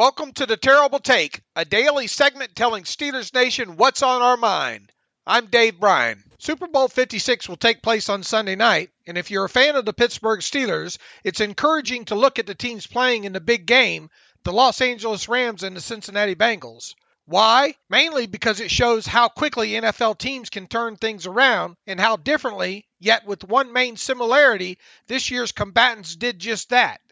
Welcome to the Terrible Take, a daily segment telling Steelers Nation what's on our mind. I'm Bryan. Super Bowl 56 will take place on Sunday night, and if you're a fan of the Pittsburgh Steelers, it's encouraging to look at the teams playing in the big game, the Los Angeles Rams and the Cincinnati Bengals. Why? Mainly because it shows how quickly NFL teams can turn things around and how differently, yet with one main similarity, this year's combatants did just that.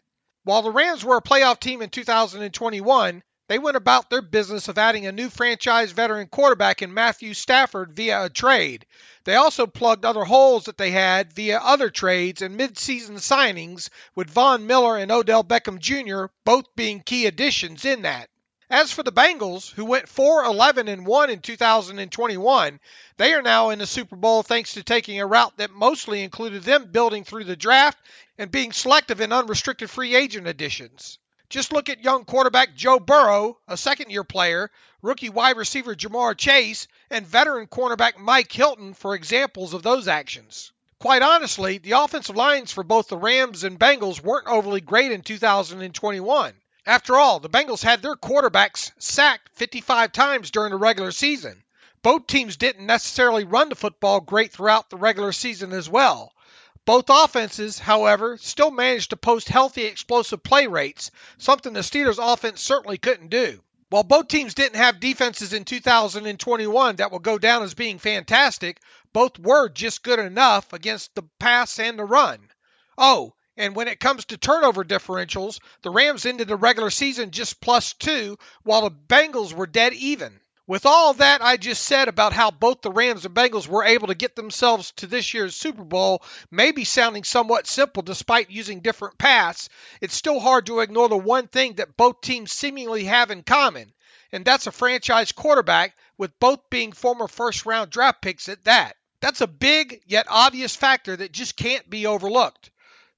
While the Rams were a playoff team in 2021, they went about their business of adding a new franchise veteran quarterback in Matthew Stafford via a trade. They also plugged other holes that they had via other trades and mid-season signings, with Von Miller and Odell Beckham Jr. both being key additions in that. As for the Bengals, who went 4-11-1 in 2021, they are now in the Super Bowl thanks to taking a route that mostly included them building through the draft and being selective in unrestricted free agent additions. Just look at young quarterback Joe Burrow, a second-year player, rookie wide receiver Jamar Chase, and veteran cornerback Mike Hilton for examples of those actions. Quite honestly, the offensive lines for both the Rams and Bengals weren't overly great in 2021. After all, the Bengals had their quarterbacks sacked 55 times during the regular season. Both teams didn't necessarily run the football great throughout the regular season as well. Both offenses, however, still managed to post healthy explosive play rates, something the Steelers' offense certainly couldn't do. While both teams didn't have defenses in 2021 that will go down as being fantastic, both were just good enough against the pass and the run. Oh, and when it comes to turnover differentials, the Rams ended the regular season just +2, while the Bengals were dead even. With all that I just said about how both the Rams and Bengals were able to get themselves to this year's Super Bowl, maybe sounding somewhat simple despite using different paths, it's still hard to ignore the one thing that both teams seemingly have in common, and that's a franchise quarterback, with both being former first-round draft picks at that. That's a big yet obvious factor that just can't be overlooked.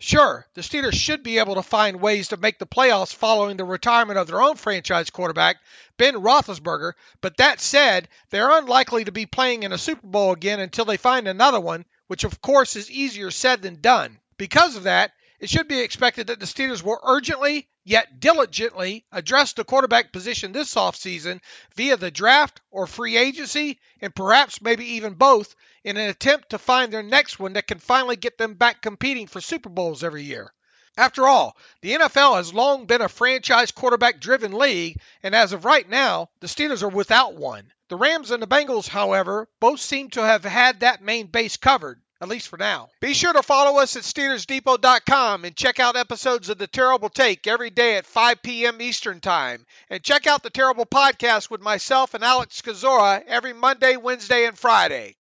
Sure, the Steelers should be able to find ways to make the playoffs following the retirement of their own franchise quarterback, Ben Roethlisberger, but that said, they're unlikely to be playing in a Super Bowl again until they find another one, which of course is easier said than done. Because of that, it should be expected that the Steelers will urgently, yet diligently, address the quarterback position this offseason via the draft or free agency, and perhaps maybe even both, in an attempt to find their next one that can finally get them back competing for Super Bowls every year. After all, the NFL has long been a franchise quarterback-driven league, and as of right now, the Steelers are without one. The Rams and the Bengals, however, both seem to have had that main base covered, at least for now. Be sure to follow us at SteelersDepot.com and check out episodes of The Terrible Take every day at 5 p.m. Eastern Time. And check out The Terrible Podcast with myself and Alex Kozora every Monday, Wednesday, and Friday.